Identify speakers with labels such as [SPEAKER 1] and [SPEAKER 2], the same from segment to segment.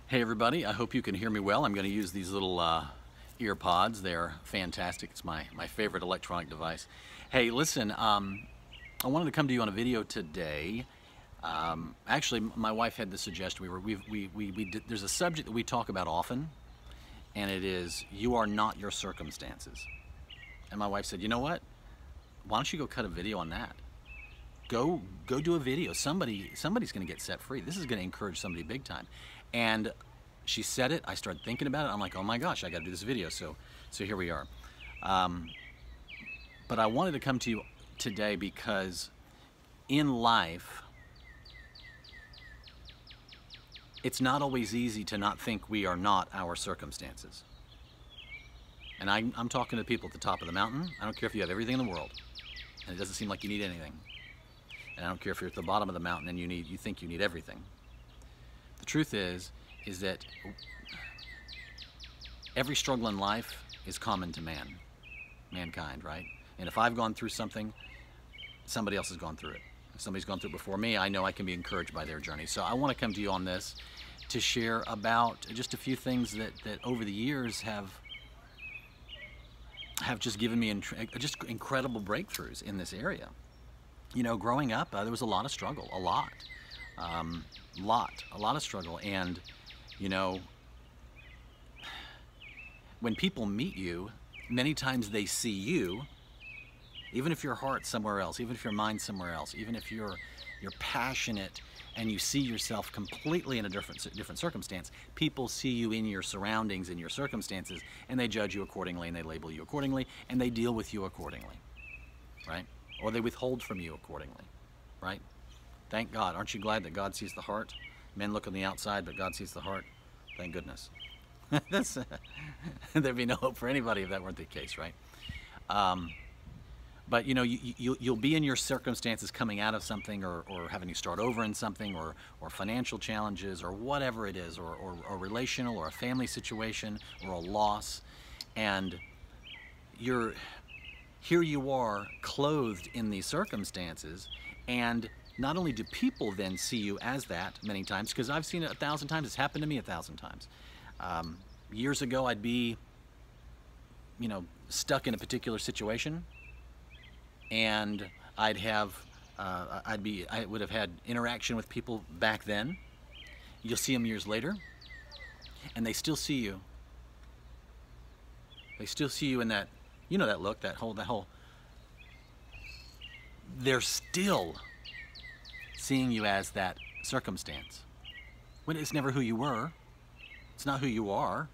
[SPEAKER 1] Hey everybody, I hope you can hear me well. I'm going to use these little ear pods. They're fantastic. It's my favorite electronic device. Hey, listen, I wanted to come to you on a video today. Actually, my wife had the suggestion. There's a subject that we talk about often, and it is, you are not your circumstances. And my wife said, you know what? Why don't you go cut a video on that? Go do a video. Somebody's going to get set free. This is going to encourage somebody big time. And she said it. I started thinking about it. I'm like, oh my gosh, I got to do this video. So here we are. But I wanted to come to you today because in life, it's not always easy to not think we are not our circumstances. And I'm talking to people at the top of the mountain. I don't care if you have everything in the world, and it doesn't seem like you need anything. And I don't care if you're at the bottom of the mountain and you think you need everything. The truth is that every struggle in life is common to mankind, right? And if I've gone through something, somebody else has gone through it. If somebody's gone through it before me, I know I can be encouraged by their journey. So I want to come to you on this to share about just a few things that over the years have just given me just incredible breakthroughs in this area. You know, growing up, there was a lot of struggle, a lot of struggle. And, you know, when people meet you, many times they see you, even if your heart's somewhere else, even if your mind's somewhere else, even if you're passionate and you see yourself completely in a different circumstance, people see you in your surroundings, in your circumstances, and they judge you accordingly, and they label you accordingly, and they deal with you accordingly, right? Or they withhold from you accordingly, right? Thank God. Aren't you glad that God sees the heart? Men look on the outside, but God sees the heart. Thank goodness. There'd be no hope for anybody if that weren't the case, right? But you know, you'll be in your circumstances coming out of something, or having to start over in something, or financial challenges, or whatever it is, or relational, or a family situation, or a loss, and here you are clothed in these circumstances, and not only do people then see you as that many times, because I've seen it 1,000 times, it's happened to me 1,000 times. Years ago, I'd be, you know, stuck in a particular situation, and I would have had interaction with people back then. You'll see them years later, and they still see you. They still see you in that, you know, that look, that whole. They're still seeing you as that circumstance, when it's never who you were. It's not who you are.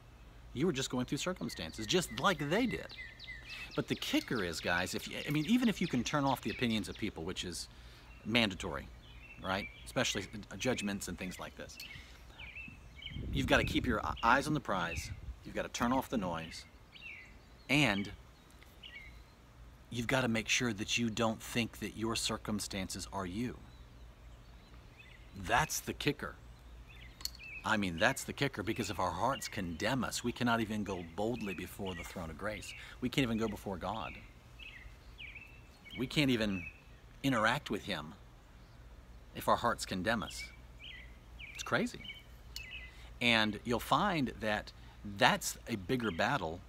[SPEAKER 1] You were just going through circumstances, just like they did. But the kicker is, guys, even if you can turn off the opinions of people, which is mandatory, right? Especially judgments and things like this. You've got to keep your eyes on the prize. You've got to turn off the noise. And you've got to make sure that you don't think that your circumstances are you. That's the kicker. I mean, that's the kicker, because if our hearts condemn us, we cannot even go boldly before the throne of grace. We can't even go before God. We can't even interact with Him if our hearts condemn us. It's crazy. And you'll find that that's a bigger battle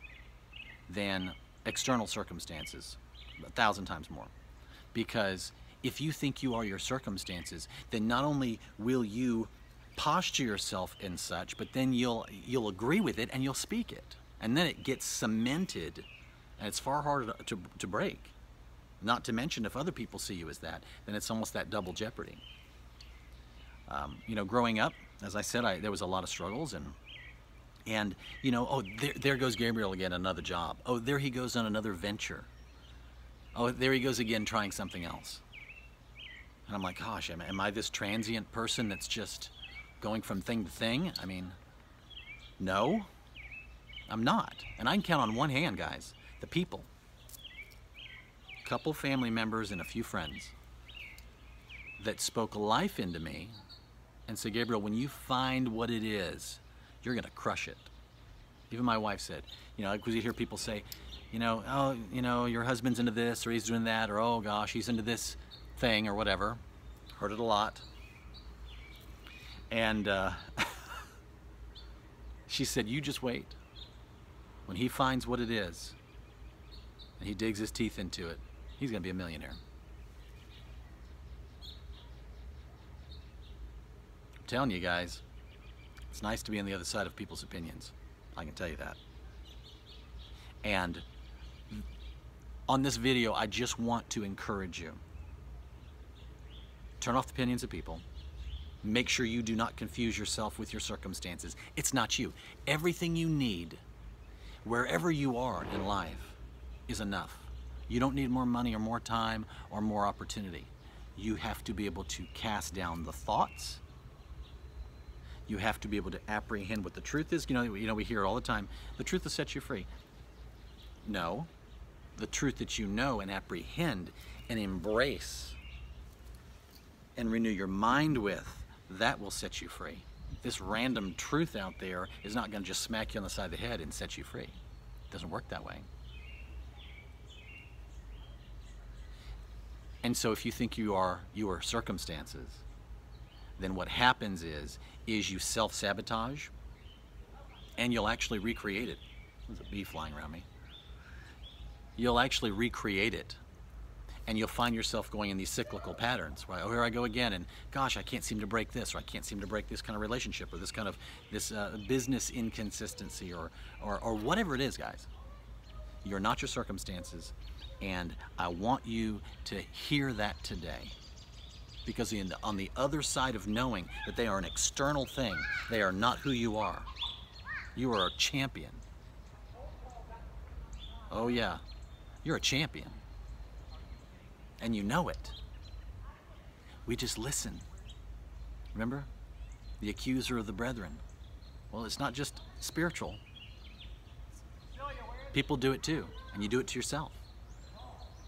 [SPEAKER 1] than external circumstances, 1,000 times more. Because if you think you are your circumstances, then not only will you posture yourself in such, but then you'll agree with it and you'll speak it. And then it gets cemented, and it's far harder to break. Not to mention, if other people see you as that, then it's almost that double jeopardy. You know, growing up, as I said, there was a lot of struggles, and you know, oh, there goes Gabriel again, another job. Oh, there he goes on another venture. Oh, there he goes again trying something else. And I'm like, gosh, am I this transient person that's just going from thing to thing? I mean, no, I'm not. And I can count on one hand, guys, the people. A couple family members and a few friends that spoke life into me and said, Gabriel, when you find what it is, you're going to crush it. Even my wife said, you know, because you hear people say, you know, oh, you know, your husband's into this, or he's doing that, or oh gosh, he's into this thing, or whatever. Heard it a lot. And She said, you just wait. When he finds what it is, and he digs his teeth into it, he's going to be a millionaire. I'm telling you guys, it's nice to be on the other side of people's opinions. I can tell you that. And on this video, I just want to encourage you. Turn off the opinions of people. Make sure you do not confuse yourself with your circumstances. It's not you. Everything you need, wherever you are in life, is enough. You don't need more money or more time or more opportunity. You have to be able to cast down the thoughts. You have to be able to apprehend what the truth is. You know, we hear it all the time. The truth will set you free. No. The truth that you know and apprehend and embrace and renew your mind with, that will set you free. This random truth out there is not going to just smack you on the side of the head and set you free. It doesn't work that way. And so if you think you are your circumstances, then what happens is you self-sabotage, and you'll actually recreate it. There's a bee flying around me. You'll actually recreate it, and you'll find yourself going in these cyclical patterns, right? Oh, here I go again, and gosh, I can't seem to break this, or I can't seem to break this kind of relationship, or this kind of business inconsistency, or whatever it is, guys. You're not your circumstances, and I want you to hear that today. Because on the other side of knowing that they are an external thing, they are not who you are. You are a champion. Oh yeah, you're a champion. And you know it. We just listen. Remember? The accuser of the brethren. Well, it's not just spiritual. People do it too, and you do it to yourself.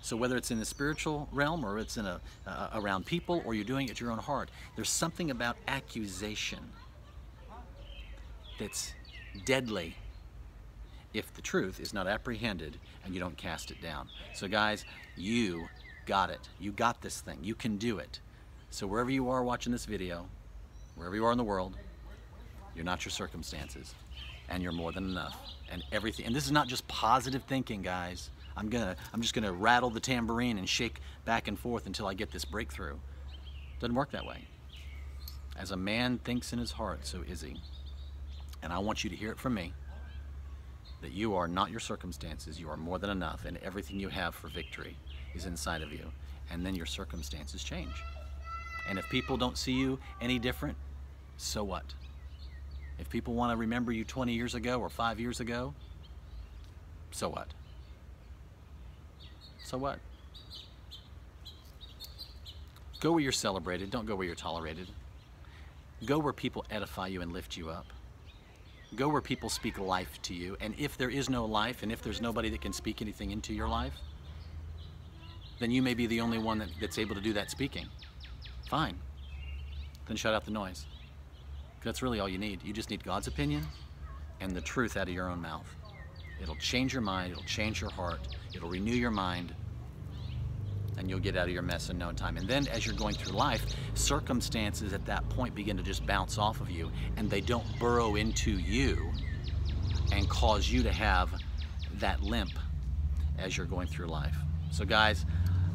[SPEAKER 1] So whether it's in the spiritual realm, or it's in around people, or you're doing it at your own heart, there's something about accusation that's deadly if the truth is not apprehended and you don't cast it down. So guys, you got it. You got this thing. You can do it. So wherever you are watching this video, wherever you are in the world, you're not your circumstances, and you're more than enough. And everything. And this is not just positive thinking, guys. I'm just gonna rattle the tambourine and shake back and forth until I get this breakthrough. Doesn't work that way. As a man thinks in his heart, so is he. And I want you to hear it from me, that you are not your circumstances. You are more than enough, and everything you have for victory is inside of you. And then your circumstances change. And if people don't see you any different, so what? If people want to remember you 20 years ago or 5 years ago, so what? So what? Go where you're celebrated. Don't go where you're tolerated. Go where people edify you and lift you up. Go where people speak life to you. And if there is no life, and if there's nobody that can speak anything into your life, then you may be the only one that's able to do that speaking. Fine. Then shut out the noise. That's really all you need. You just need God's opinion and the truth out of your own mouth. It'll change your mind, it'll change your heart, it'll renew your mind, and you'll get out of your mess in no time. And then as you're going through life, circumstances at that point begin to just bounce off of you, and they don't burrow into you and cause you to have that limp as you're going through life. So guys,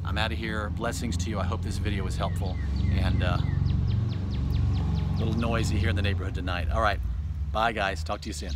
[SPEAKER 1] I'm out of here. Blessings to you. I hope this video was helpful, and a little noisy here in the neighborhood tonight. All right, bye guys, talk to you soon.